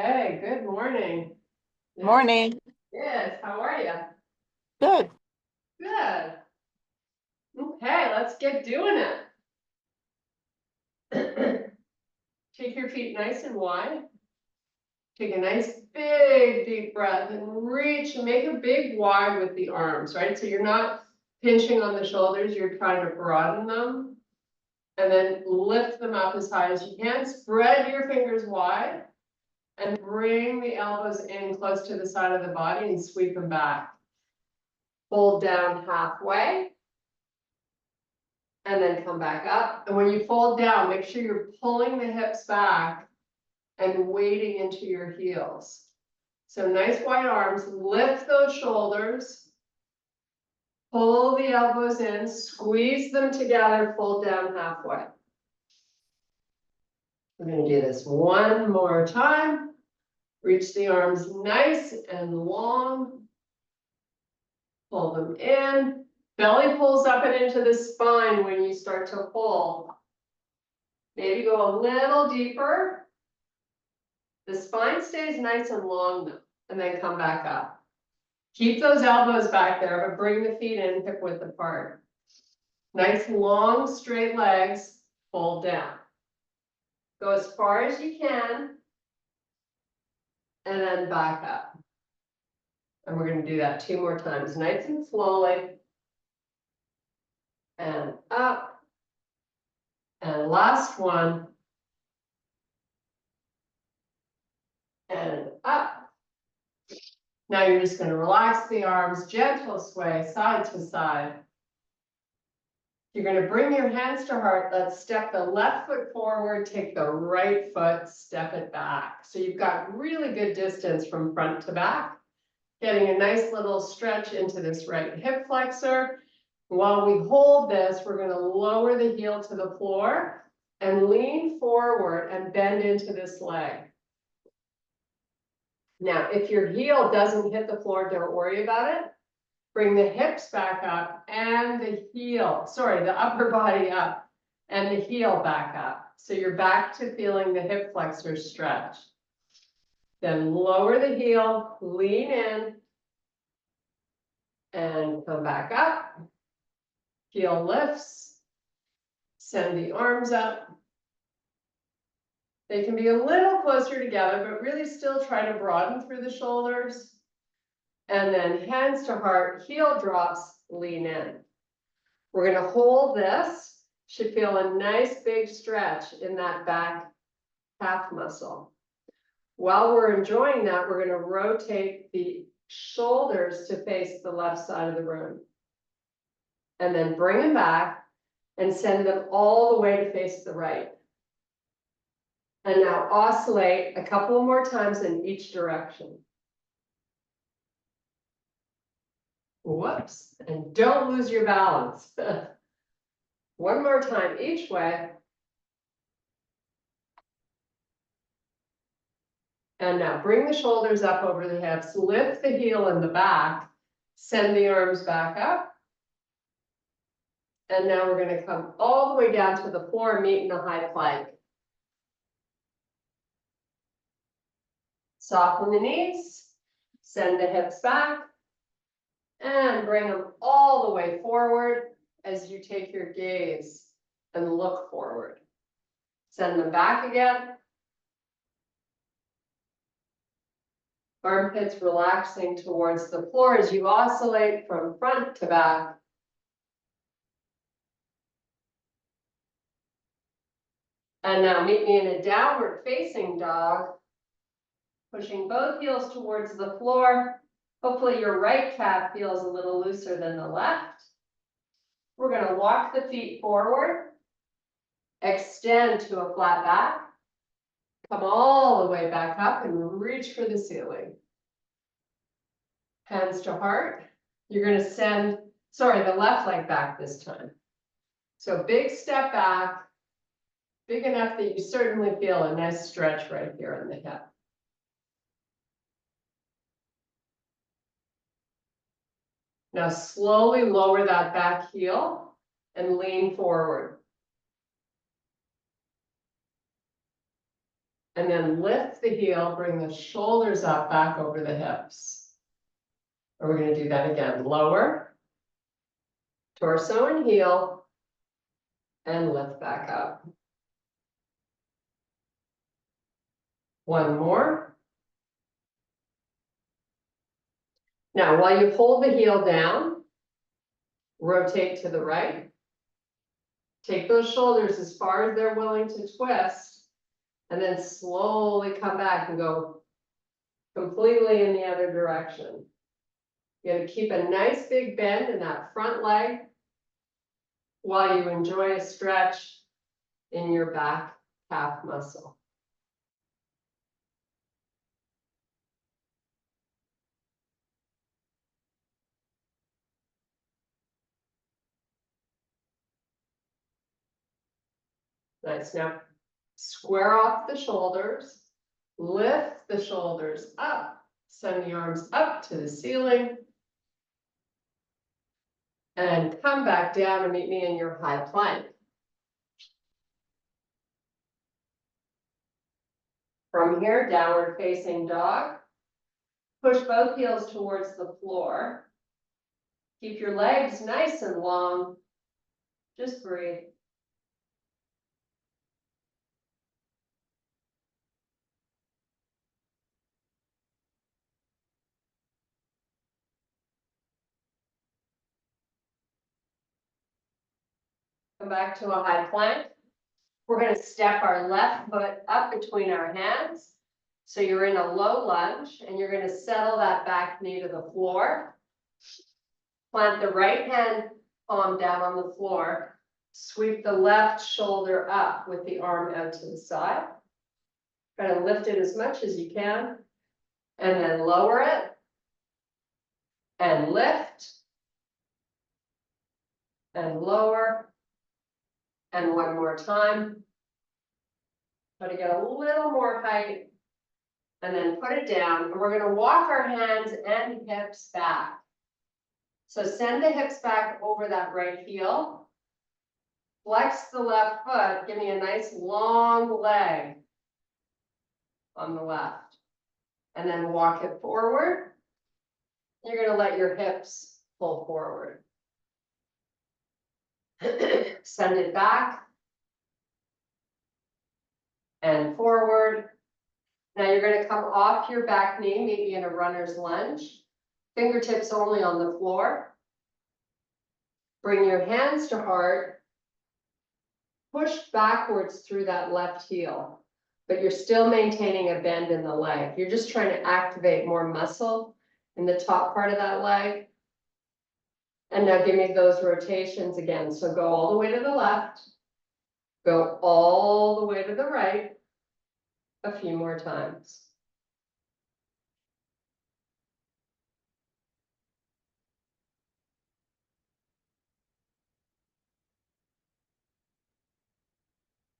Hey, good morning. Morning. Yes, how are you? Good. Good. Okay, let's get doing it. Take your feet nice and wide. Take a nice big deep breath and reach and make a big wide with the arms, right? So you're not pinching on the shoulders, you're trying to broaden them. And then lift them up as high as you can. Spread your fingers wide and bring the elbows in close to the side of the body and sweep them back. Fold down halfway. And then come back up. And when you fold down, make sure you're pulling the hips back and weighting into your heels. So nice wide arms, lift those shoulders. Pull the elbows in, squeeze them together, fold down halfway. We're going to do this one more time. Reach the arms nice and long. Pull them in. Belly pulls up and into the spine when you start to pull. Maybe go a little deeper. The spine stays nice and long though, and then come back up. Keep those elbows back there, but bring the feet in hip width apart. Nice long straight legs, fold down. Go as far as you can, and then back up. And we're going to do that 2 more times, nice and slowly. And up. And last one. And up. Now you're just going to relax the arms, gentle sway side to side. You're going to bring your hands to heart. Let's step the left foot forward, take the right foot, step it back. So you've got really good distance from front to back. Getting a nice little stretch into this right hip flexor. While we hold this, we're going to lower the heel to the floor and lean forward and bend into this leg. Now, if your heel doesn't hit the floor, don't worry about it. Bring the hips back up and the heel, sorry, the upper body up and the heel back up. So you're back to feeling the hip flexors stretch. Then lower the heel, lean in, and come back up. Heel lifts, send the arms up. They can be a little closer together, but really still try to broaden through the shoulders. And then hands to heart, heel drops, lean in. We're going to hold this. Should feel a nice big stretch in that back calf muscle. While we're enjoying that, we're going to rotate the shoulders to face the left side of the room. And then bring them back and send them all the way to face the right. And now oscillate a couple more times in each direction. Whoops, and don't lose your balance. One more time each way. And now bring the shoulders up over the hips, lift the heel in the back, send the arms back up. And now we're going to come all the way down to the floor, meet in a high plank. Soften the knees, send the hips back, and bring them all the way forward as you take your gaze and look forward. Send them back again. Armpits relaxing towards the floor as you oscillate from front to back. And now meet me in a downward facing dog. Pushing both heels towards the floor. Hopefully your right calf feels a little looser than the left. We're going to walk the feet forward. Extend to a flat back. Come all the way back up and reach for the ceiling. Hands to heart. You're going to send, sorry, the left leg back this time. So big step back. Big enough that you certainly feel a nice stretch right here in the hip. Now slowly lower that back heel and lean forward. And then lift the heel, bring the shoulders up back over the hips. And we're gonna do that again, lower. Torso and heel. And lift back up. One more. Now, while you hold the heel down, rotate to the right. Take those shoulders as far as they're willing to twist, and then slowly come back and go completely in the other direction. You're gonna keep a nice big bend in that front leg while you enjoy a stretch in your back calf muscle. Nice. Now, square off the shoulders, lift the shoulders up, send the arms up to the ceiling. And come back down and meet me in your high plank. From here, downward facing dog. Push both heels towards the floor. Keep your legs nice and long. Just breathe. Come back to a high plank. We're going to step our left foot up between our hands. So you're in a low lunge and you're going to settle that back knee to the floor. Plant the right hand palm down on the floor. Sweep the left shoulder up with the arm out to the side. Try to lift it as much as you can. And then lower it. And lift. And lower. And one more time. Try to get a little more height. And then put it down. And we're going to walk our hands and hips back. So send the hips back over that right heel. Flex the left foot. Give me a nice long leg on the left. And then walk it forward. You're going to let your hips pull forward. Send it back. And forward. Now you're going to come off your back knee, maybe in a runner's lunge. Fingertips only on the floor. Bring your hands to heart. Push backwards through that left heel, but you're still maintaining a bend in the leg. You're just trying to activate more muscle in the top part of that leg. And now give me those rotations again. So go all the way to the left. Go all the way to the right. A few more times.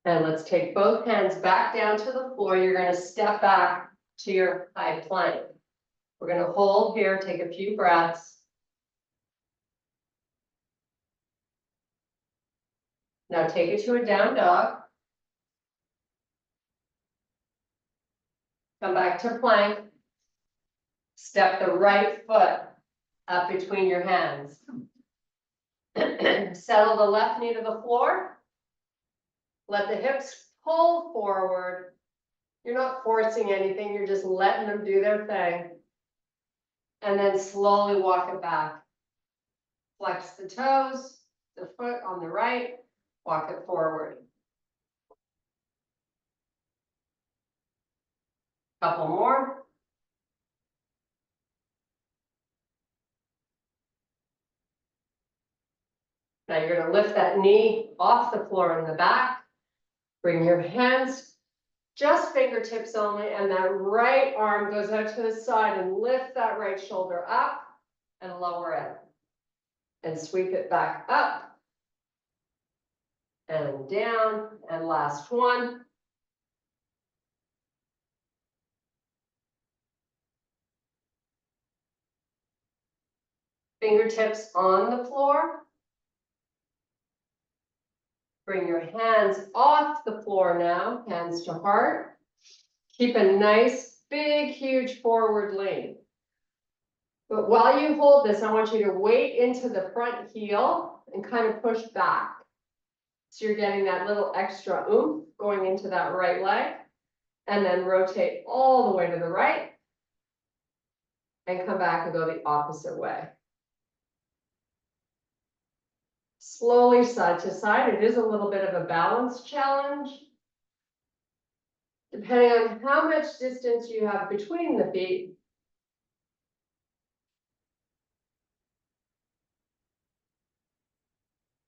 And let's take both hands back down to the floor. You're going to step back to your high plank. We're going to hold here, take a few breaths. Now take it to a down dog. Come back to plank. Step the right foot up between your hands. Settle the left knee to the floor. Let the hips pull forward. You're not forcing anything, you're just letting them do their thing. And then slowly walk it back. Flex the toes, the foot on the right, walk it forward. Couple more. Now you're going to lift that knee off the floor in the back. Bring your hands, just fingertips only, and that right arm goes out to the side and lift that right shoulder up and lower it. And sweep it back up and down. And last one. Fingertips on the floor. Bring your hands off the floor now, hands to heart. Keep a nice, big, huge forward lean. But while you hold this, I want you to weight into the front heel and kind of push back. So you're getting that little extra oomph going into that right leg. And then rotate all the way to the right. And come back and go the opposite way. Slowly side to side. It is a little bit of a balance challenge. Depending on how much distance you have between the feet.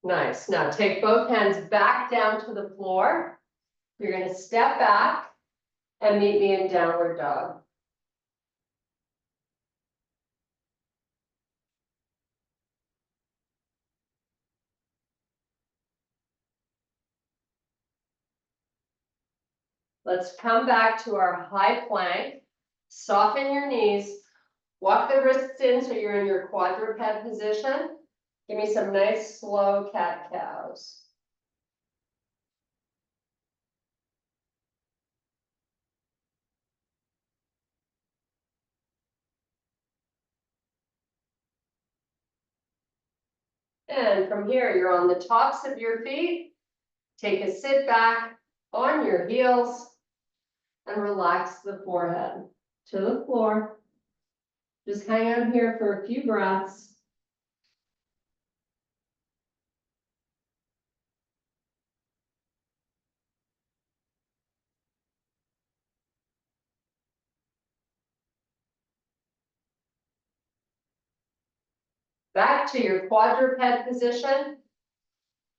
Nice. Now take both hands back down to the floor. You're going to step back and meet me in downward dog. Let's come back to our high plank. Soften your knees. Walk the wrists in so you're in your quadruped position. Give me some nice slow cat-cows. And from here, you're on the tops of your feet. Take a sit back on your heels and relax the forehead to the floor. Just hang out here for a few breaths. Back to your quadruped position.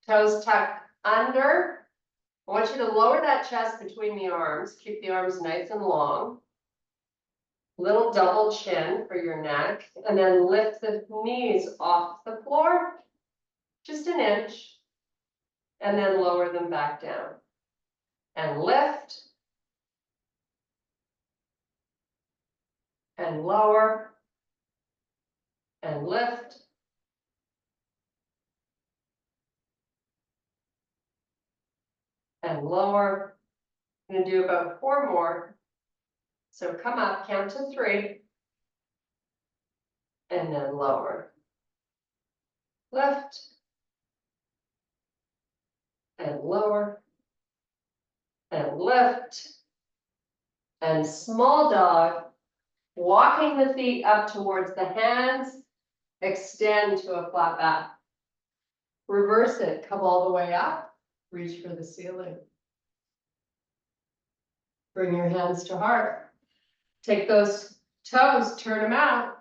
Toes tucked under. I want you to lower that chest between the arms. Keep the arms nice and long. Little double chin for your neck. And then lift the knees off the floor. Just an inch. And then lower them back down. And lift. And lower. And lift. And lower. I'm going to do about 4 more. So come up, count to 3. And then lower. Lift. And lower. And lift. And small dog. Walking the feet up towards the hands. Extend to a flat back. Reverse it. Come all the way up. Reach for the ceiling. Bring your hands to heart. Take those toes, turn them out.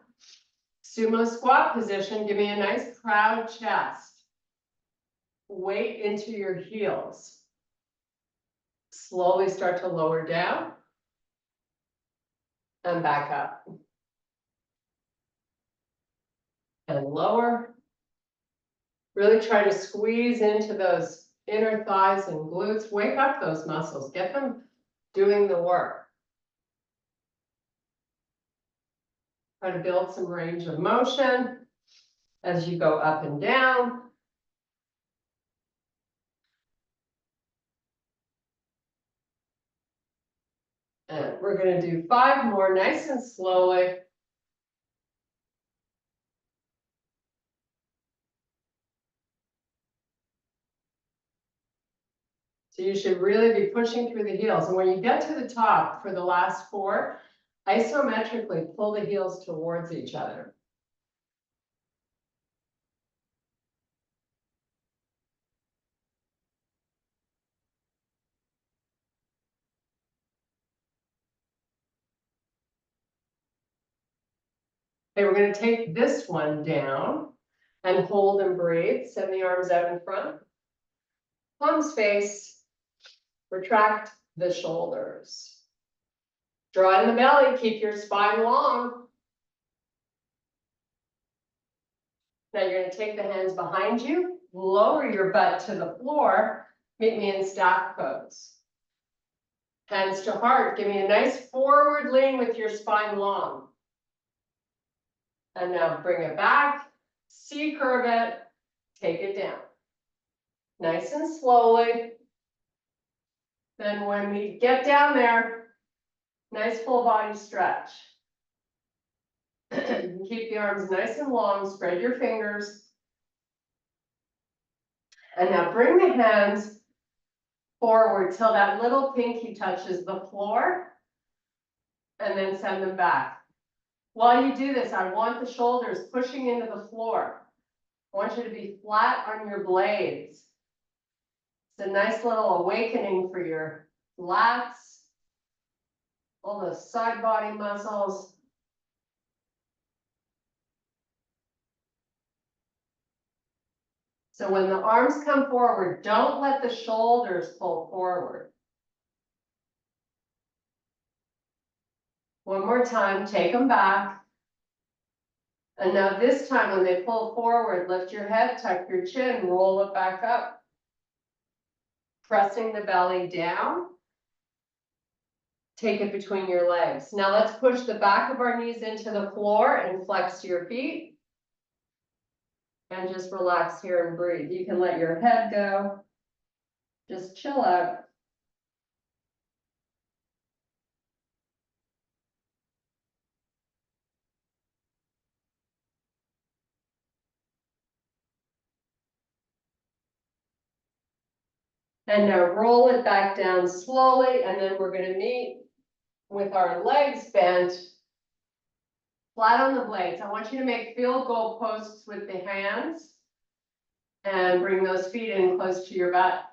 Sumo squat position. Give me a nice proud chest. Weight into your heels. Slowly start to lower down. And back up. And lower. Really try to squeeze into those inner thighs and glutes. Wake up those muscles. Get them doing the work. Try to build some range of motion as you go up and down. And we're going to do 5 more nice and slowly. So you should really be pushing through the heels. And when you get to the top for the last 4, isometrically pull the heels towards each other. Okay, we're going to take this one down and hold and breathe. Send the arms out in front. Palms face. Retract the shoulders. Draw in the belly. Keep your spine long. Now you're going to take the hands behind you. Lower your butt to the floor. Meet me in staff pose. Hands to heart. Give me a nice forward lean with your spine long. And now bring it back. C-curve it. Take it down. Nice and slowly. Then when we get down there, Nice full body stretch. Keep the arms nice and long, spread your fingers. And now bring the hands forward till that little pinky touches the floor. And then send them back. While you do this, I want the shoulders pushing into the floor. I want you to be flat on your blades. It's a nice little awakening for your lats, all the side body muscles. So when the arms come forward, don't let the shoulders pull forward. One more time, take them back. And now this time when they pull forward, lift your head, tuck your chin, roll it back up. Pressing the belly down. Take it between your legs. Now let's push the back of our knees into the floor and flex your feet. And just relax here and breathe. You can let your head go. Just chill out. And now roll it back down slowly, and then we're going to meet with our legs bent flat on the blades. I want you to make field goal posts with the hands and bring those feet in close to your butt.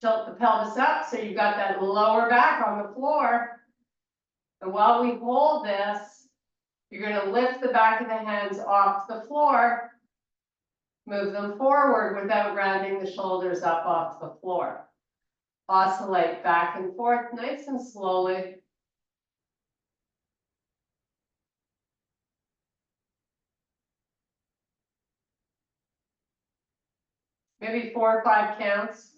Tilt the pelvis up so you've got that lower back on the floor. And while we hold this, you're going to lift the back of the hands off the floor. Move them forward without rounding the shoulders up off the floor. Oscillate back and forth nice and slowly. Maybe 4 or 5 counts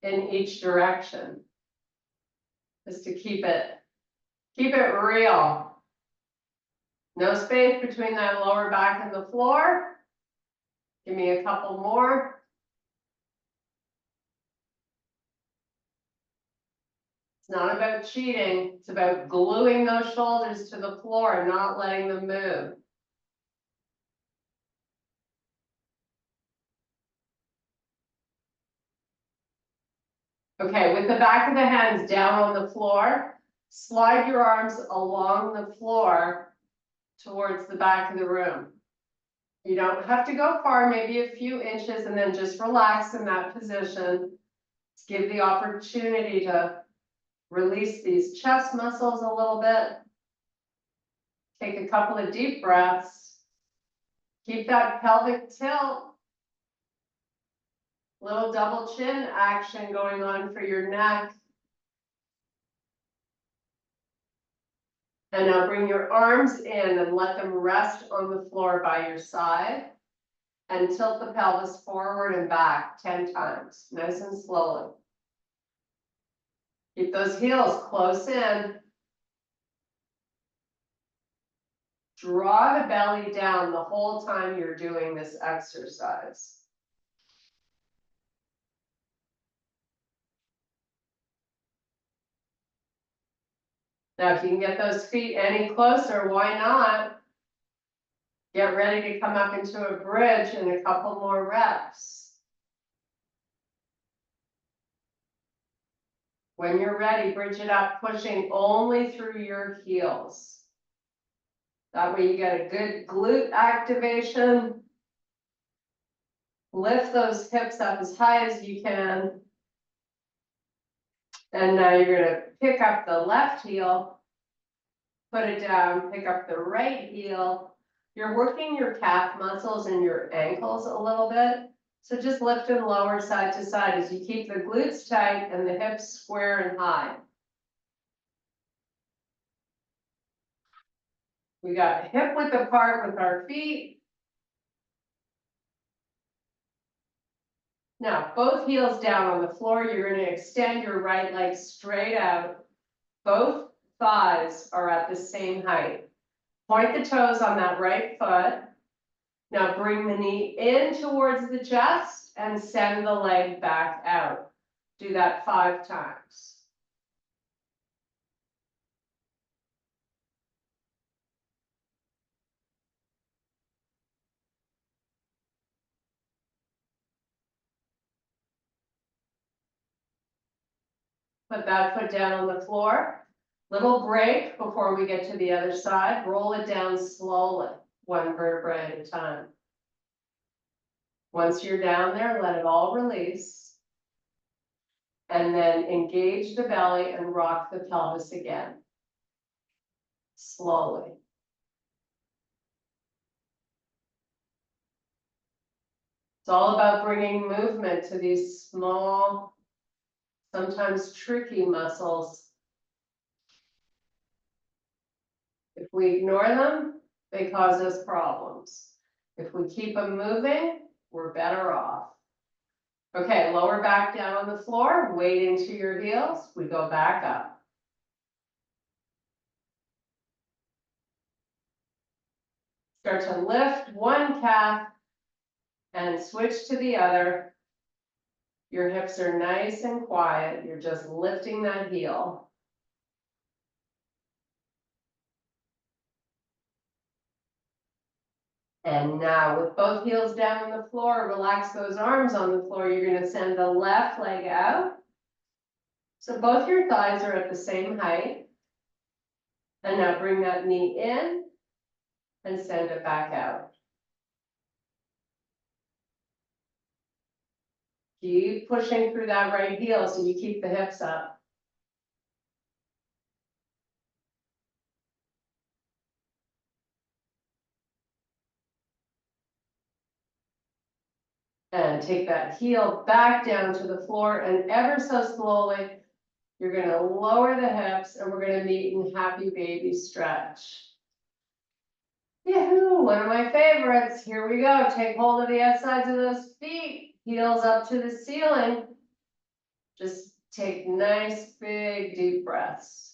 in each direction. Just to keep it real. No space between that lower back and the floor. Give me a couple more. It's not about cheating. It's about gluing those shoulders to the floor and not letting them move. Okay, with the back of the hands down on the floor, slide your arms along the floor towards the back of the room. You don't have to go far, maybe a few inches, and then just relax in that position. Let's give the opportunity to release these chest muscles a little bit. Take a couple of deep breaths. Keep that pelvic tilt. Little double chin action going on for your neck. And now bring your arms in and let them rest on the floor by your side. And tilt the pelvis forward and back 10 times, nice and slowly. Keep those heels close in. Draw the belly down the whole time you're doing this exercise. Now, if you can get those feet any closer, why not? Get ready to come up into a bridge in a couple more reps. When you're ready, bridge it up, pushing only through your heels. That way you get a good glute activation. Lift those hips up as high as you can. And now you're going to pick up the left heel, put it down, pick up the right heel. You're working your calf muscles and your ankles a little bit. So just lift and lower side to side as you keep the glutes tight and the hips square and high. We got hip width apart with our feet. Now, both heels down on the floor. You're going to extend your right leg straight out. Both thighs are at the same height. Point the toes on that right foot. Now bring the knee in towards the chest and send the leg back out. Do that 5 times. Put that foot down on the floor. Little break before we get to the other side. Roll it down slowly, one vertebrae at a time. Once you're down there, let it all release. And then engage the belly and rock the pelvis again. Slowly. It's all about bringing movement to these small, sometimes tricky muscles. If we ignore them, they cause us problems. If we keep them moving, we're better off. Okay, lower back down on the floor, weight into your heels, we go back up. Start to lift one calf and switch to the other. Your hips are nice and quiet, you're just lifting that heel. And now with both heels down on the floor, relax those arms on the floor. You're going to send the left leg out. So both your thighs are at the same height. And now bring that knee in and send it back out. Keep pushing through that right heel so you keep the hips up. And take that heel back down to the floor, and ever so slowly, you're going to lower the hips and we're going to meet in happy baby stretch. Yahoo, one of my favorites. Here we go. Take hold of the outsides of those feet, heels up to the ceiling. Just take nice, big, deep breaths.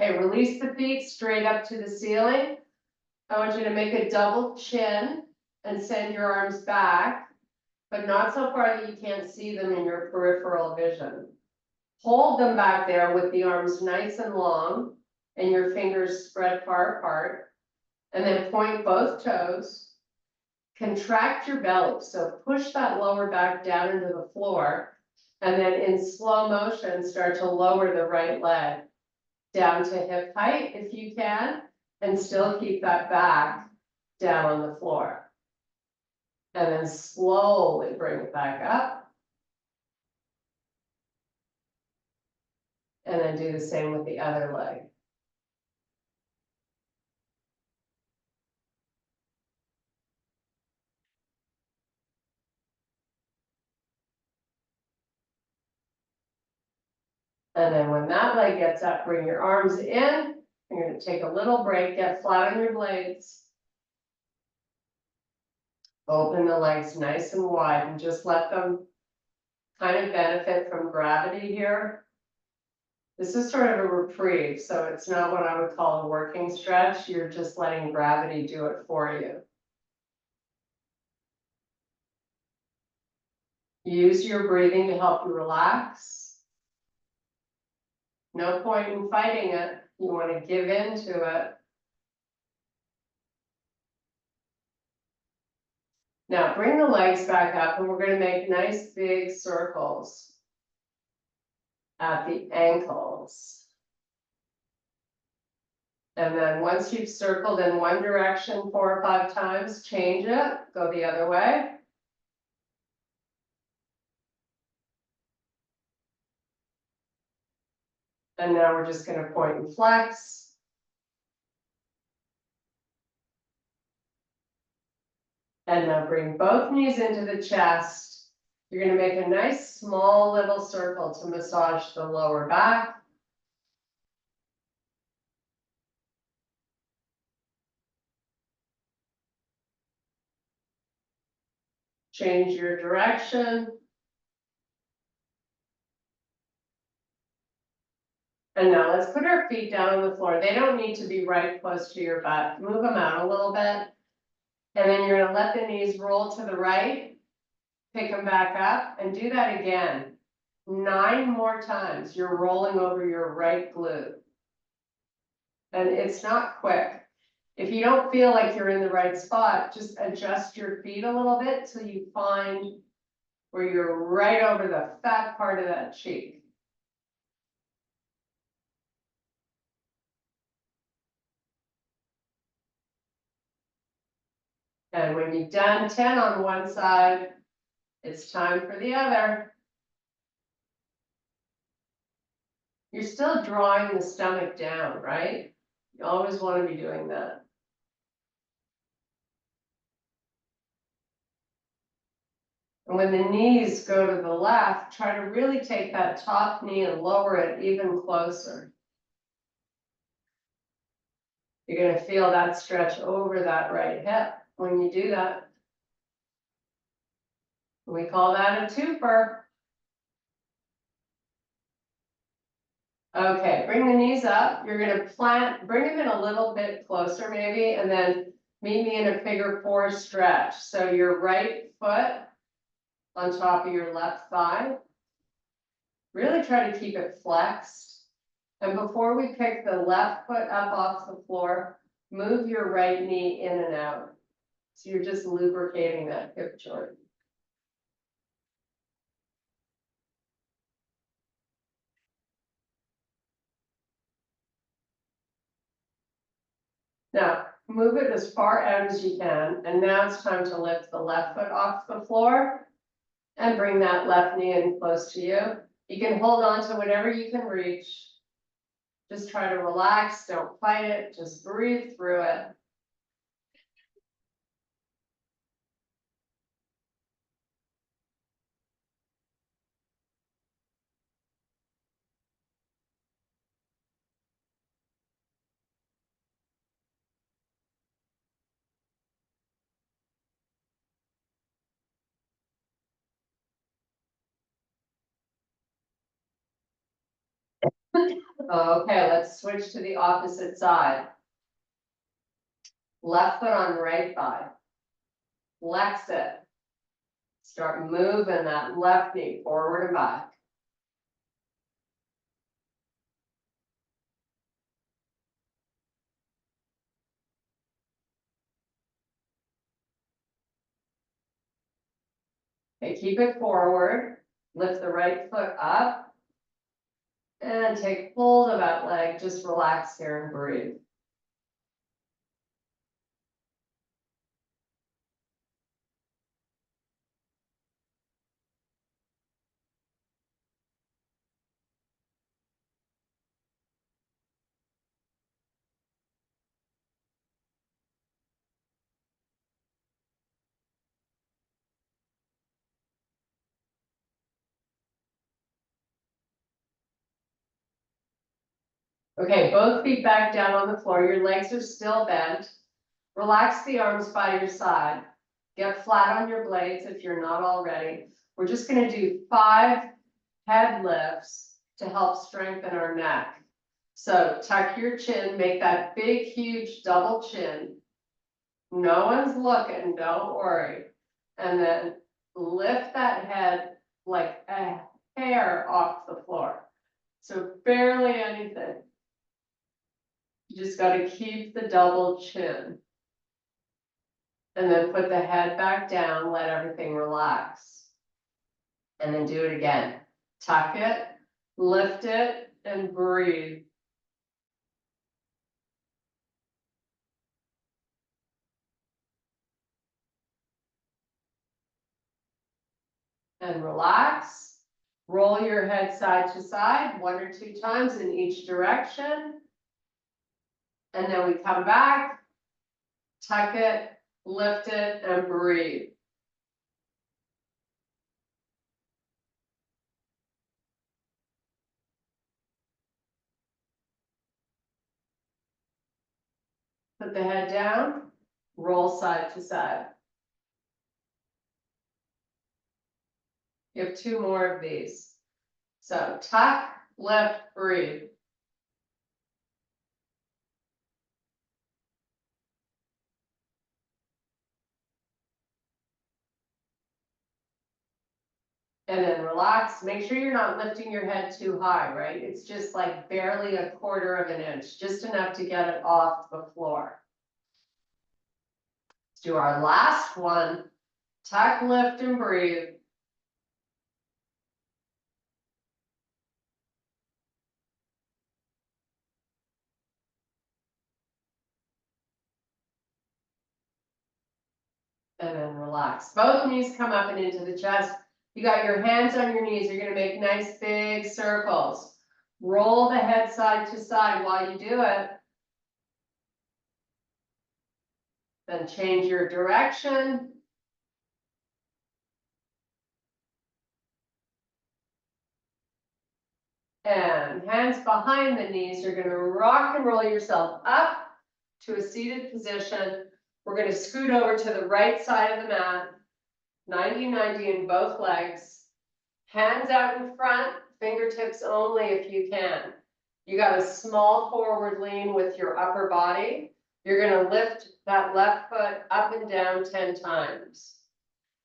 Okay, release the feet straight up to the ceiling. I want you to make a double chin and send your arms back, but not so far that you can't see them in your peripheral vision. Hold them back there with the arms nice and long and your fingers spread far apart. And then point both toes. Contract your belly, so push that lower back down into the floor. And then in slow motion, start to lower the right leg down to hip height if you can, and still keep that back down on the floor. And then slowly bring it back up. And then do the same with the other leg. And then when that leg gets up, bring your arms in. You're going to take a little break, get flat on your blades. Open the legs nice and wide and just let them kind of benefit from gravity here. This is sort of a reprieve, so it's not what I would call a working stretch. You're just letting gravity do it for you. Use your breathing to help you relax. No point in fighting it. You want to give in to it. Now bring the legs back up and we're going to make nice big circles at the ankles. And then once you've circled in one direction 4 or 5 times, change it, go the other way. And now we're just going to point and flex. And now bring both knees into the chest. You're going to make a nice small little circle to massage the lower back. Change your direction. And now let's put our feet down on the floor. They don't need to be right close to your butt. Move them out a little bit. And then you're gonna let the knees roll to the right, pick them back up, and do that again. 9 more times. You're rolling over your right glute. And it's not quick. If you don't feel like you're in the right spot, just adjust your feet a little bit till you find where you're right over the fat part of that cheek. And when you've done 10 on one side, it's time for the other. You're still drawing the stomach down, right? You always want to be doing that. And when the knees go to the left, try to really take that top knee and lower it even closer. You're going to feel that stretch over that right hip when you do that. We call that a twofer. Okay, bring the knees up. You're going to bring them in a little bit closer maybe, and then meet me in a figure 4 stretch. So your right foot on top of your left thigh. Really try to keep it flexed. And before we pick the left foot up off the floor, move your right knee in and out. So you're just lubricating that hip joint. Now, move it as far out as you can, and now it's time to lift the left foot off the floor and bring that left knee in close to you. You can hold on to whatever you can reach. Just try to relax, don't fight it, just breathe through it. Okay, let's switch to the opposite side. Left foot on right thigh. Flex it. Start moving that left knee forward and back. Okay, keep it forward. Lift the right foot up. And take hold of that leg. Just relax here and breathe. Okay, both feet back down on the floor. Your legs are still bent. Relax the arms by your side. Get flat on your blades if you're not already. We're just going to do 5 head lifts to help strengthen our neck. So tuck your chin, make that big, huge double chin. No one's looking, don't worry. And then lift that head like a hair off the floor. So barely anything. You just got to keep the double chin. And then put the head back down, let everything relax. And then do it again. Tuck it, lift it, and breathe. And relax. Roll your head side to side 1 or 2 times in each direction. And then we come back, tuck it, lift it, and breathe. Put the head down, roll side to side. You have 2 more of these. So tuck, lift, breathe. And then relax. Make sure you're not lifting your head too high, right? It's just like barely a 1/4 of an inch, just enough to get it off the floor. Let's do our last one. Tuck, lift, and breathe. And then relax. Both knees come up and into the chest. You got your hands on your knees. You're gonna make nice big circles. Roll the head side to side while you do it. Then change your direction. And hands behind the knees. You're gonna rock and roll yourself up to a seated position. We're gonna scoot over to the right side of the mat. 90-90 in both legs. Hands out in front, fingertips only if you can. You got a small forward lean with your upper body. You're gonna lift that left foot up and down 10 times.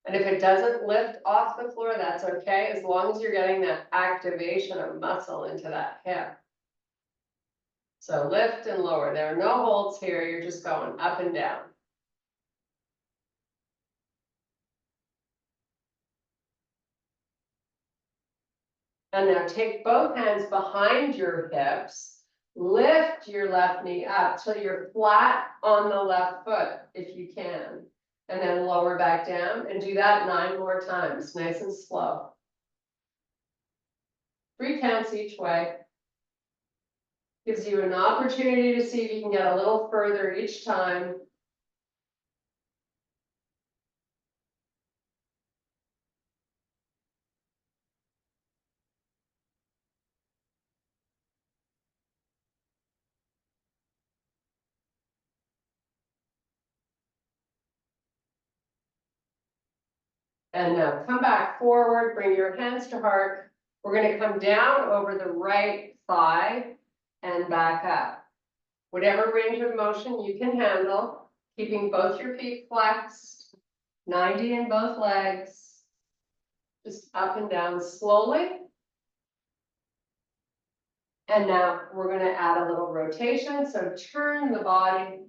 And if it doesn't lift off the floor, that's okay, as long as you're getting that activation of muscle into that hip. So lift and lower. There are no holds here. You're just going up and down. And now take both hands behind your hips. Lift your left knee up till you're flat on the left foot, if you can. And then lower back down, and do that 9 more times, nice and slow. 3 counts each way. Gives you an opportunity to see if you can get a little further each time. And now come back forward, bring your hands to heart. We're gonna come down over the right thigh and back up. Whatever range of motion you can handle, keeping both your feet flexed, 90 in both legs. Just up and down slowly. And now we're gonna add a little rotation, so turn the body,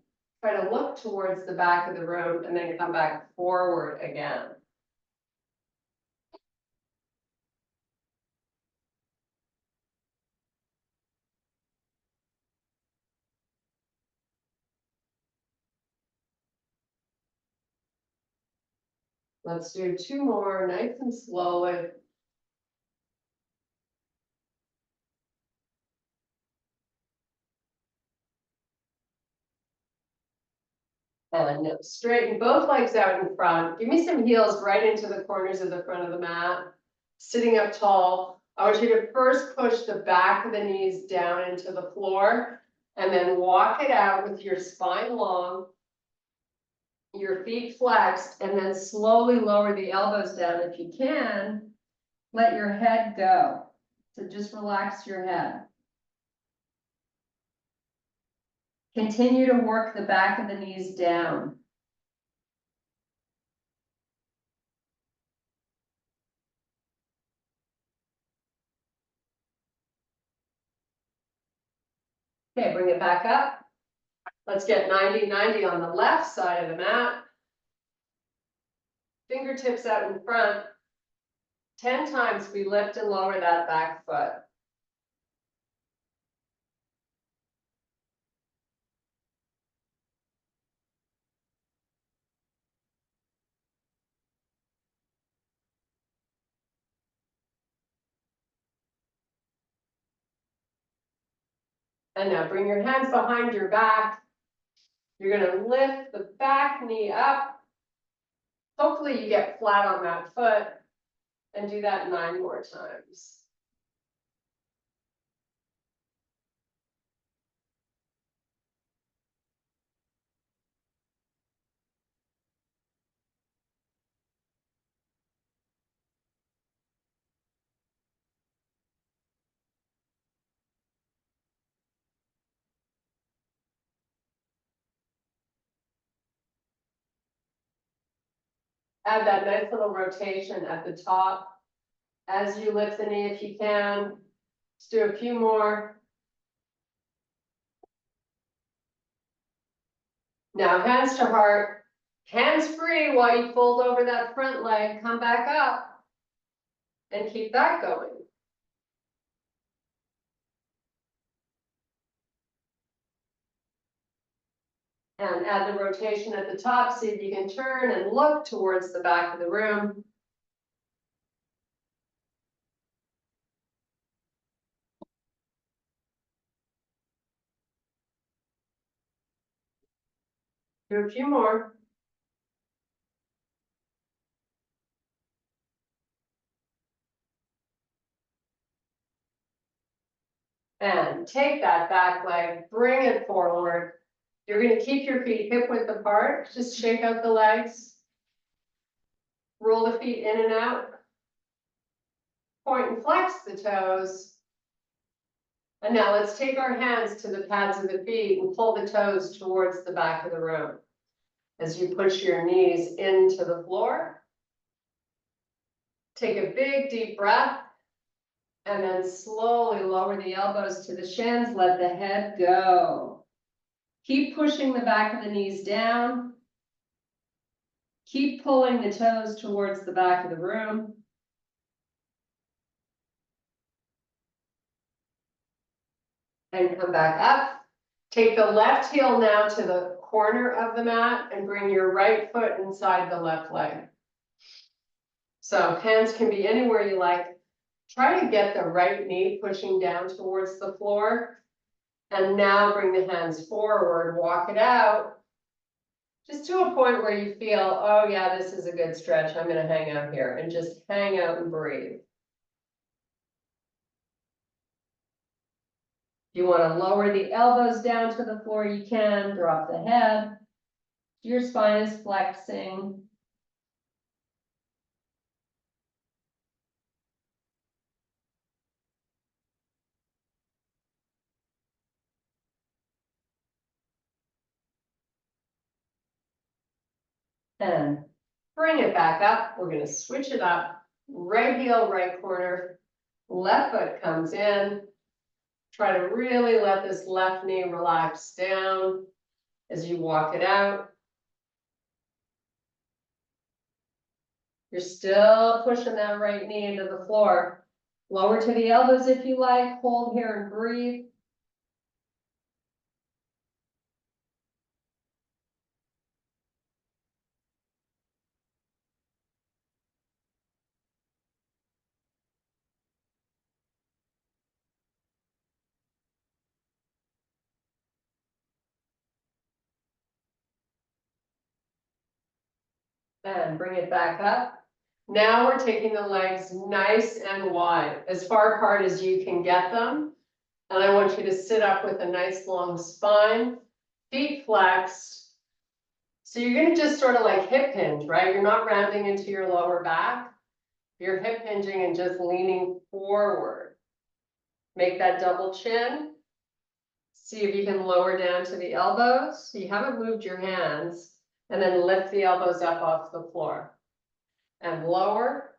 try to look towards the back of the room and then come back forward again. Let's do 2 more, nice and slowly. And straighten both legs out in front. Give me some heels right into the corners of the front of the mat. Sitting up tall. I want you to first push the back of the knees down into the floor and then walk it out with your spine long, your feet flexed, and then slowly lower the elbows down if you can. Let your head go. So just relax your head. Continue to work the back of the knees down. Okay, bring it back up. Let's get 90-90 on the left side of the mat. Fingertips out in front. 10 times we lift and lower that back foot. And now bring your hands behind your back. You're gonna lift the back knee up. Hopefully you get flat on that foot, and do that 9 more times. add that nice little rotation at the top. As you lift the knee if you can. Let's do a few more. Now hands to heart, hands free while you fold over that front leg, come back up and keep that going. And add the rotation at the top, see if you can turn and look towards the back of the room. Do a few more. And take that back leg, bring it forward. You're gonna keep your feet hip width apart, just shake out the legs. Roll the feet in and out. Point and flex the toes. And now let's take our hands to the pads of the feet and pull the toes towards the back of the room. As you push your knees into the floor. Take a big deep breath. And then slowly lower the elbows to the shins, let the head go. Keep pushing the back of the knees down. Keep pulling the toes towards the back of the room. And come back up. Take the left heel now to the corner of the mat and bring your right foot inside the left leg. So hands can be anywhere you like. Try to get the right knee pushing down towards the floor. And now bring the hands forward, walk it out. Just to a point where you feel, oh yeah, this is a good stretch. I'm gonna hang out here and just hang out and breathe. If you wanna lower the elbows down to the floor, you can, drop the head. Your spine is flexing. And bring it back up. We're gonna switch it up. Right heel, right corner. Left foot comes in. Try to really let this left knee relax down as you walk it out. You're still pushing that right knee into the floor. Lower to the elbows if you like. Hold here and breathe. And bring it back up. Now we're taking the legs nice and wide, as far apart as you can get them. And I want you to sit up with a nice long spine, feet flexed. So you're gonna just sort of like hip hinge, right? You're not rounding into your lower back. You're hip hinging and just leaning forward. Make that double chin. See if you can lower down to the elbows. You haven't moved your hands. And then lift the elbows up off the floor. And lower.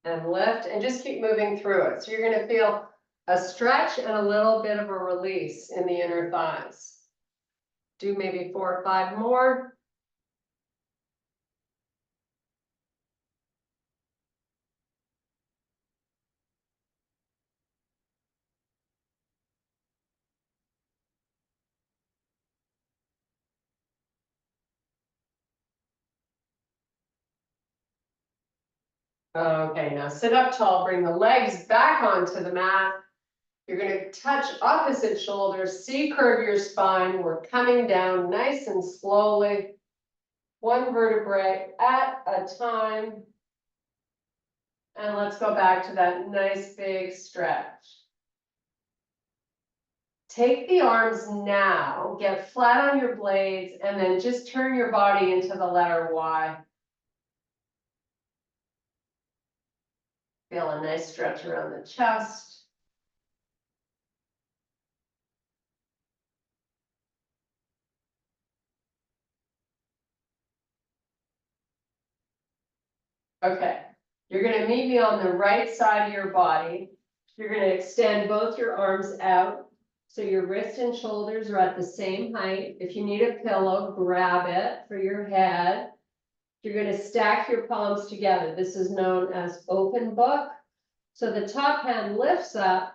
And lift, and just keep moving through it. So you're gonna feel a stretch and a little bit of a release in the inner thighs. Do maybe 4 or 5 more. Okay, now sit up tall, bring the legs back onto the mat. You're gonna touch opposite shoulders, C-curve your spine. We're coming down nice and slowly. One vertebrae at a time. And let's go back to that nice big stretch. Take the arms now, get flat on your blades, and then just turn your body into the letter Y. Feel a nice stretch around the chest. Okay, you're gonna meet me on the right side of your body. You're gonna extend both your arms out. So your wrist and shoulders are at the same height. If you need a pillow, grab it for your head. You're gonna stack your palms together. This is known as open book. So the top hand lifts up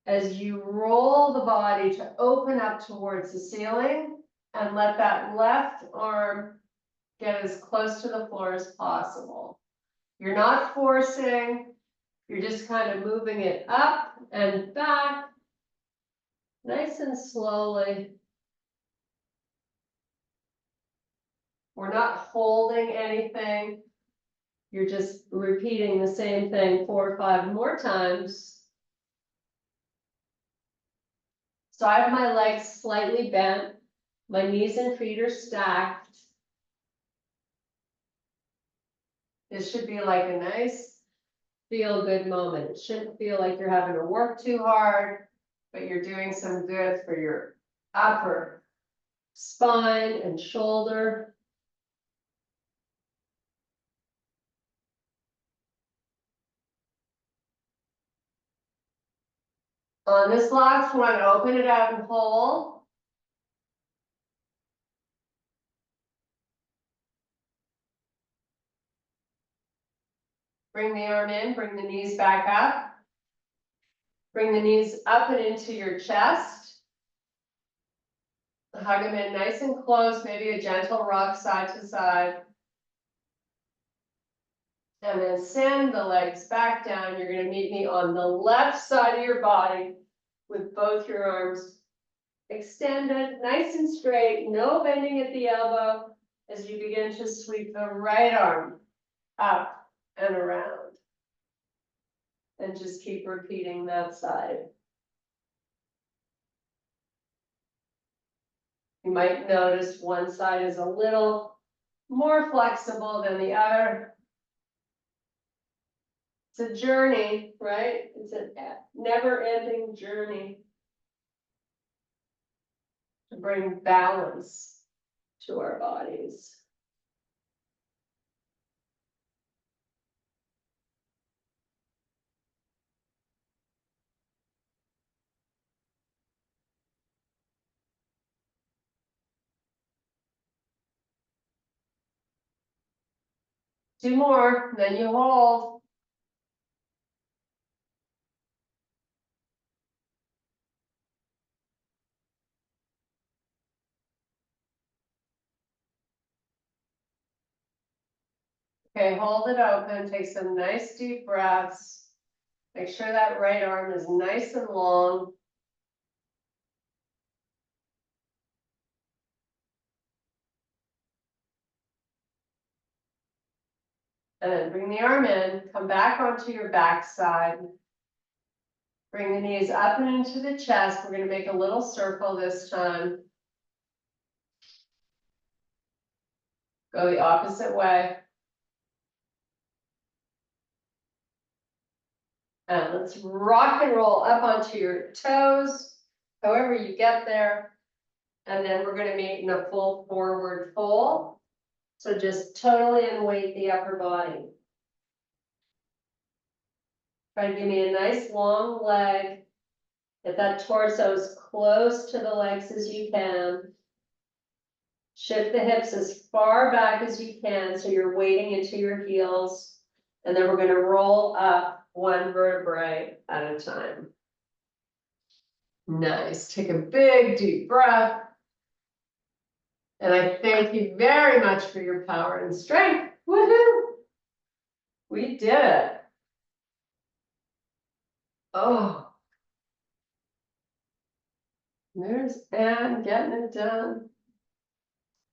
as you roll the body to open up towards the ceiling and let that left arm get as close to the floor as possible. You're not forcing, you're just kind of moving it up and back, nice and slowly. We're not holding anything. You're just repeating the same thing 4 or 5 more times. So I have my legs slightly bent. My knees and feet are stacked. This should be like a nice feel-good moment. It shouldn't feel like you're having to work too hard, but you're doing some good for your upper spine and shoulder. On this last one, open it out and hold. Bring the arm in, bring the knees back up. Bring the knees up and into your chest. Hug them in nice and close, maybe a gentle rock side to side. And then send the legs back down. You're going to meet me on the left side of your body with both your arms extended, nice and straight, no bending at the elbow as you begin to sweep the right arm up and around. And just keep repeating that side. You might notice one side is a little more flexible than the other. It's a journey, right? It's a never-ending journey to bring balance to our bodies. Two more, then you hold. Okay, hold it open, take some nice deep breaths. Make sure that right arm is nice and long. And then bring the arm in, come back onto your back side. Bring the knees up and into the chest. We're going to make a little circle this time. Go the opposite way. And let's rock and roll up onto your toes, however you get there. And then we're going to meet in a full forward fold. So just totally unweight the upper body. Try to give me a nice long leg. Get that torso as close to the legs as you can. Shift the hips as far back as you can so you're weighting into your heels. And then we're going to roll up one vertebrae at a time. Nice. Take a big deep breath. And I thank you very much for your power and strength. Woohoo! We did it. Oh. There's Anne getting it done.